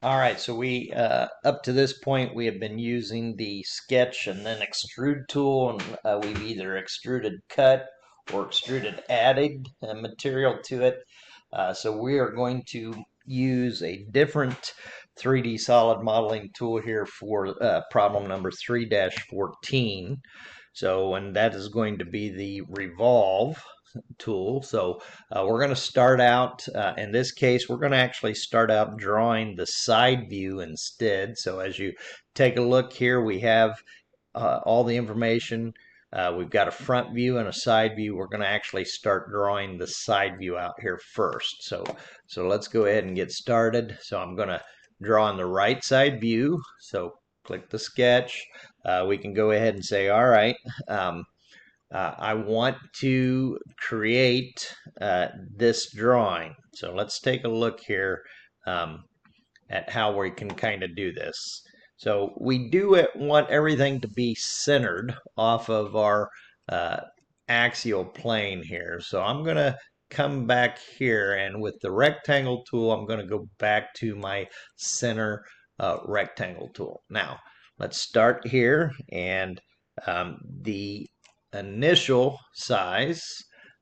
All right, so we up to this point we have been using the sketch and then extrude tool, and we've either extruded cut or extruded added material to it. So we are going to use a different 3D solid modeling tool here for problem number 3-14. So, and that is going to be the Revolve tool. So we're going to start out, in this case, we're going to actually start out drawing the side view instead. So as you take a look here, we have all the information. We've got a front view and a side view. We're going to actually start drawing the side view out here first. So let's go ahead and get started. So I'm going to draw on the right side view. So click the sketch. We can go ahead and say, all right, I want to create this drawing. So let's take a look here at how we can kind of do this. So we do want everything to be centered off of our axial plane here. So I'm going to come back here, and with the rectangle tool, I'm going to go back to my center rectangle tool. Now, let's start here, and the initial size,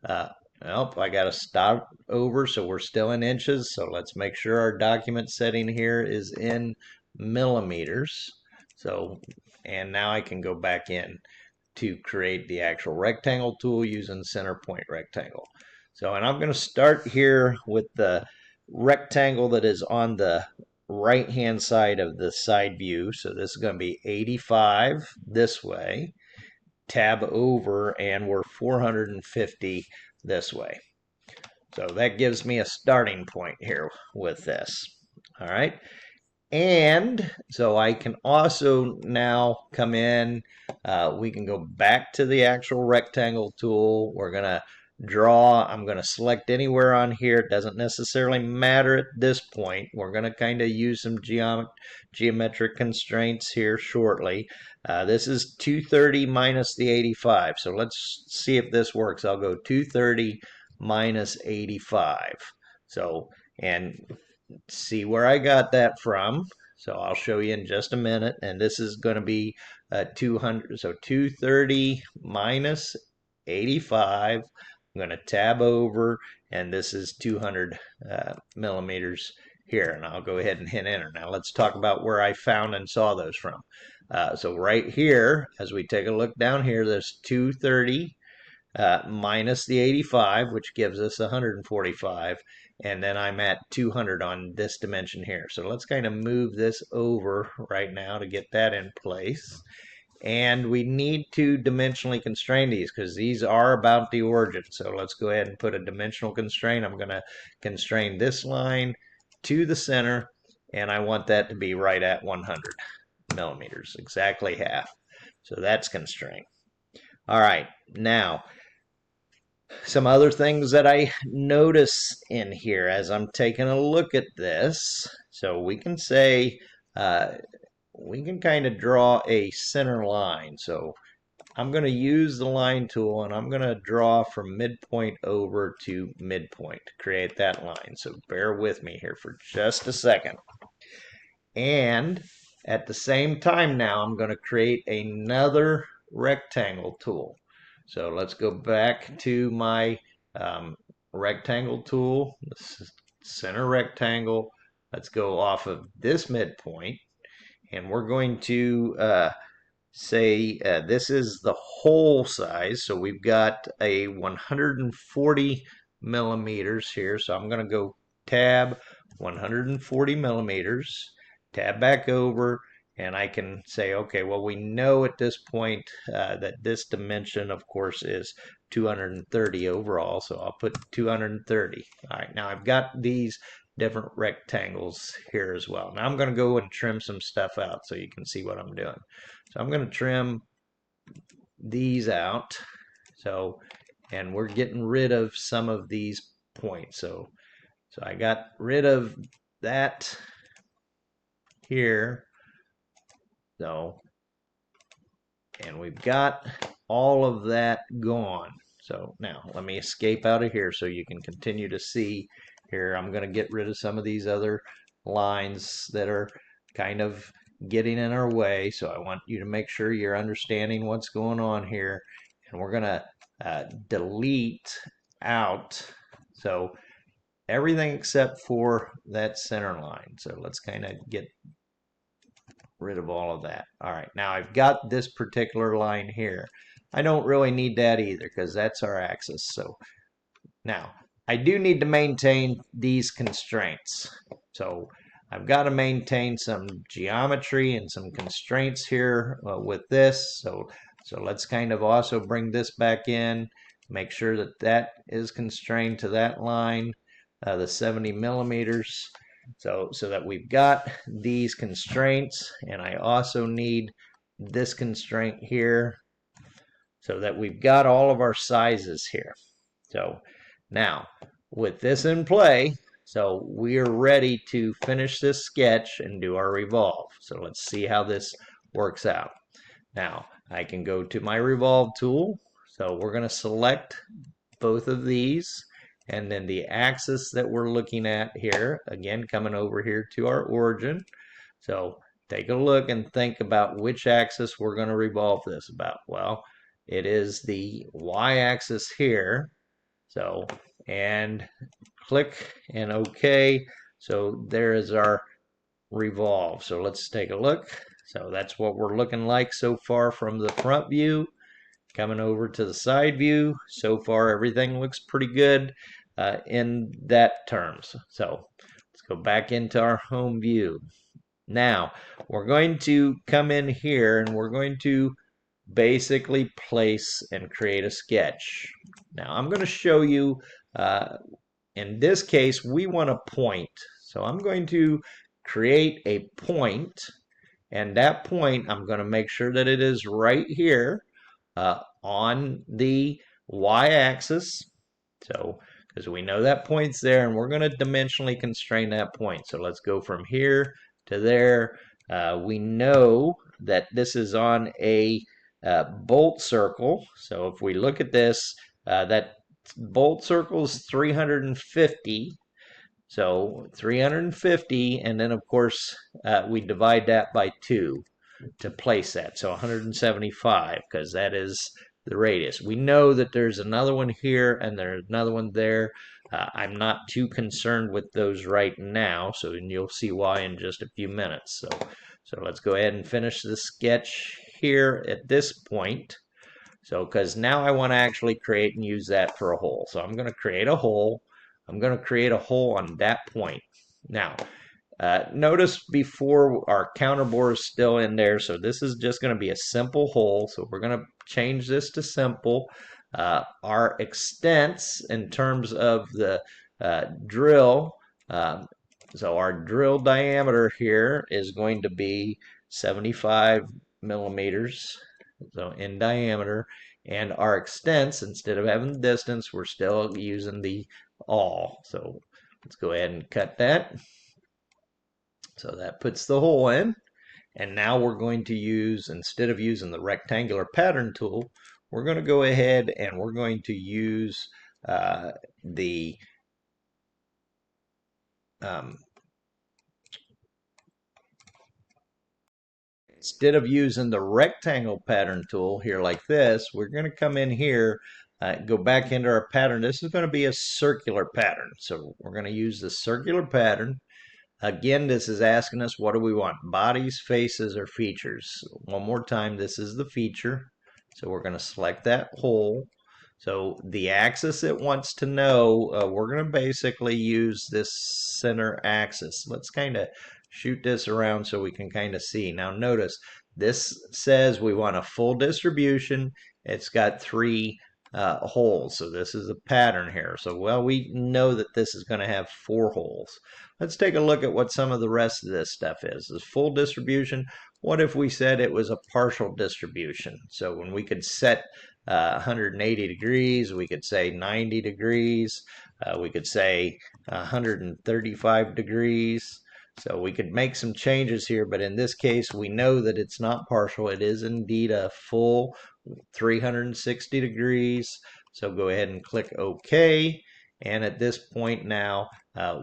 nope, I got to stop over, so we're still in inches. So let's make sure our document setting here is in millimeters. So, and now I can go back in to create the actual rectangle tool using center point rectangle. So, and I'm going to start here with the rectangle that is on the right hand side of the side view. So this is going to be 85 this way, tab over, and we're 450 this way. So that gives me a starting point here with this. All right. And so I can also now come in, we can go back to the actual rectangle tool. We're going to draw. I'm going to select anywhere on here. It doesn't necessarily matter at this point. We're going to kind of use some geometric constraints here shortly. This is 230 minus the 85. So let's see if this works. I'll go 230 minus 85. So, and see where I got that from. So I'll show you in just a minute. And this is going to be 200. So 230 minus 85. I'm going to tab over, and this is 200 millimeters here. And I'll go ahead and hit enter. Now let's talk about where I found and saw those from. So right here, as we take a look down here, there's 230 minus the 85, which gives us 145. And then I'm at 200 on this dimension here. So let's kind of move this over right now to get that in place. And we need to dimensionally constrain these because these are about the origin. So let's go ahead and put a dimensional constraint. I'm going to constrain this line to the center, and I want that to be right at 100 millimeters, exactly half. So that's constrained. All right, now some other things that I notice in here as I'm taking a look at this. So we can say, we can kind of draw a center line. So I'm going to use the line tool, and I'm going to draw from midpoint over to midpoint to create that line. So bear with me here for just a second. And at the same time now, I'm going to create another rectangle tool. So let's go back to my rectangle tool, the center rectangle. Let's go off of this midpoint, and we're going to say this is the whole size. So we've got a 140 millimeters here. So I'm going to go tab 140 millimeters, tab back over, and I can say, okay, well, we know at this point that this dimension, of course, is 230 overall. So I'll put 230. All right, now I've got these different rectangles here as well. Now I'm going to go and trim some stuff out so you can see what I'm doing. So I'm going to trim these out. So, and we're getting rid of some of these points. So I got rid of that here. So, and we've got all of that gone. So now let me escape out of here so you can continue to see here. I'm going to get rid of some of these other lines that are kind of getting in our way. So I want you to make sure you're understanding what's going on here. And we're going to delete out. So everything except for that center line. So let's kind of get rid of all of that. All right, now I've got this particular line here. I don't really need that either because that's our axis. So now I do need to maintain these constraints. So I've got to maintain some geometry and some constraints here with this. So let's kind of also bring this back in, make sure that that is constrained to that line, the 70 millimeters. So that we've got these constraints, and I also need this constraint here so that we've got all of our sizes here. So now with this in play, so we're ready to finish this sketch and do our revolve. So let's see how this works out. Now I can go to my revolve tool. So we're going to select both of these, and then the axis that we're looking at here, again coming over here to our origin. So take a look and think about which axis we're going to revolve this about. Well, it is the y-axis here. So, and click and OK. So there is our revolve. So let's take a look. So that's what we're looking like so far from the front view. Coming over to the side view, so far everything looks pretty good in that terms. So let's go back into our home view. Now we're going to come in here and we're going to basically place and create a sketch. Now I'm going to show you, in this case we want a point. So I'm going to create a point, and that point I'm going to make sure that it is right here on the y-axis. So because we know that point's there, and we're going to dimensionally constrain that point. So let's go from here to there. We know that this is on a bolt circle. So if we look at this, that bolt circle is 350. So 350, and then of course we divide that by 2 to place that. So 175, because that is the radius. We know that there's another one here and there's another one there. I'm not too concerned with those right now, so you'll see why in just a few minutes. So let's go ahead and finish the sketch here at this point. So because now I want to actually create and use that for a hole. So I'm going to create a hole. I'm going to create a hole on that point. Now, notice before our counter bore is still in there, so this is just going to be a simple hole. So we're going to change this to simple. Our extents in terms of the drill, so our drill diameter here is going to be 75 millimeters, so in diameter, and our extents, instead of having the distance, we're still using the all. So let's go ahead and cut that. So that puts the hole in, and now we're going to use, instead of using the rectangular pattern tool, we're going to go ahead and we're going to use the instead of using the rectangle pattern tool here like this, we're going to come in here, go back into our pattern. This is going to be a circular pattern. So we're going to use the circular pattern. Again, this is asking us, what do we want? Bodies, faces, or features? One more time, this is the feature. So we're going to select that hole. So the axis it wants to know, we're going to basically use this center axis. Let's kind of shoot this around so we can kind of see. Now notice, this says we want a full distribution. It's got 3 holes. So this is a pattern here. So, well, we know that this is going to have 4 holes. Let's take a look at what some of the rest of this stuff is. This full distribution. What if we said it was a partial distribution? So when we could set 180 degrees, we could say 90 degrees, we could say 135 degrees. So we could make some changes here, but in this case, we know that it's not partial. It is indeed a full 360 degrees. So go ahead and click OK. And at this point now,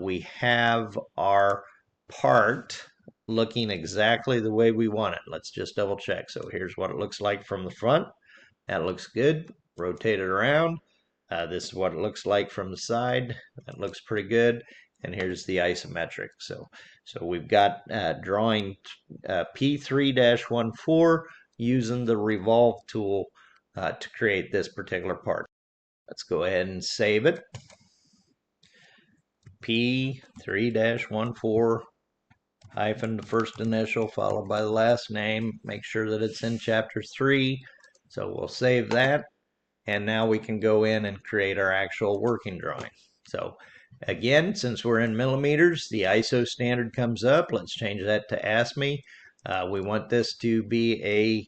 we have our part looking exactly the way we want it. Let's just double check. So here's what it looks like from the front. That looks good. Rotate it around. This is what it looks like from the side. That looks pretty good. And here's the isometric. So we've got drawing P3-14 using the Revolve tool to create this particular part. Let's go ahead and save it. P3-14 hyphen the first initial followed by the last name. Make sure that it's in chapter 3. So we'll save that. And now we can go in and create our actual working drawing. So again, since we're in millimeters, the ISO standard comes up. Let's change that to ASME. We want this to be a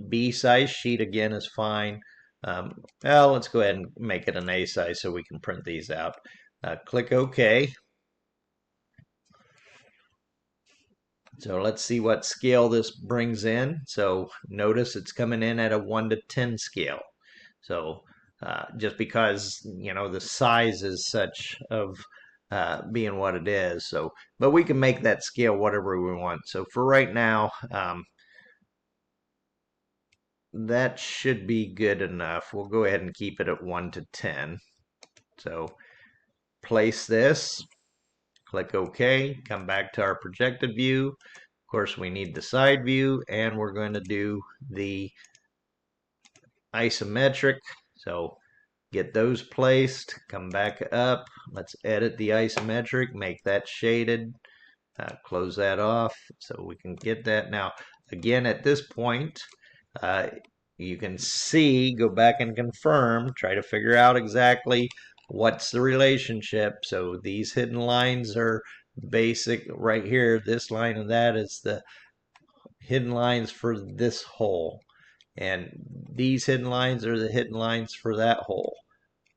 B size sheet. Again, is fine. Well, let's go ahead and make it an A size so we can print these out. Click OK. So let's see what scale this brings in. So notice it's coming in at a 1 to 10 scale. So just because, you know, the size is such of being what it is. So, but we can make that scale whatever we want. So for right now, that should be good enough. We'll go ahead and keep it at 1 to 10. So place this, click OK, come back to our projected view. Of course, we need the side view, and we're going to do the isometric. So get those placed, come back up. Let's edit the isometric, make that shaded, close that off so we can get that. Now, again, at this point, you can see, go back and confirm, try to figure out exactly what's the relationship. So these hidden lines are basic right here. This line and that is the hidden lines for this hole. And these hidden lines are the hidden lines for that hole.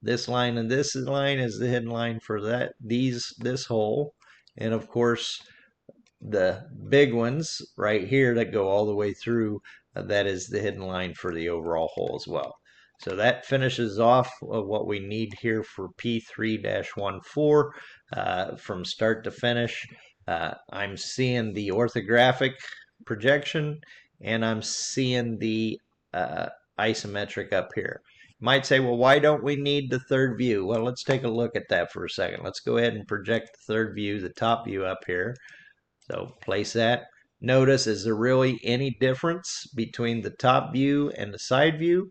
This line and this line is the hidden line for this hole. And of course, the big ones right here that go all the way through, that is the hidden line for the overall hole as well. So that finishes off what we need here for P3-14 from start to finish. I'm seeing the orthographic projection, and I'm seeing the isometric up here. You might say, well, why don't we need the third view? Well, let's take a look at that for a second. Let's go ahead and project the third view, the top view up here. So place that. Notice, is there really any difference between the top view and the side view?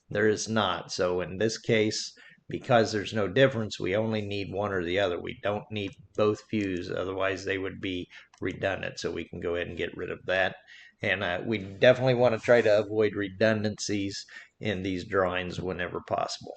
There is not. So in this case, because there's no difference, we only need one or the other. We don't need both views, otherwise they would be redundant. So we can go ahead and get rid of that. And we definitely want to try to avoid redundancies in these drawings whenever possible.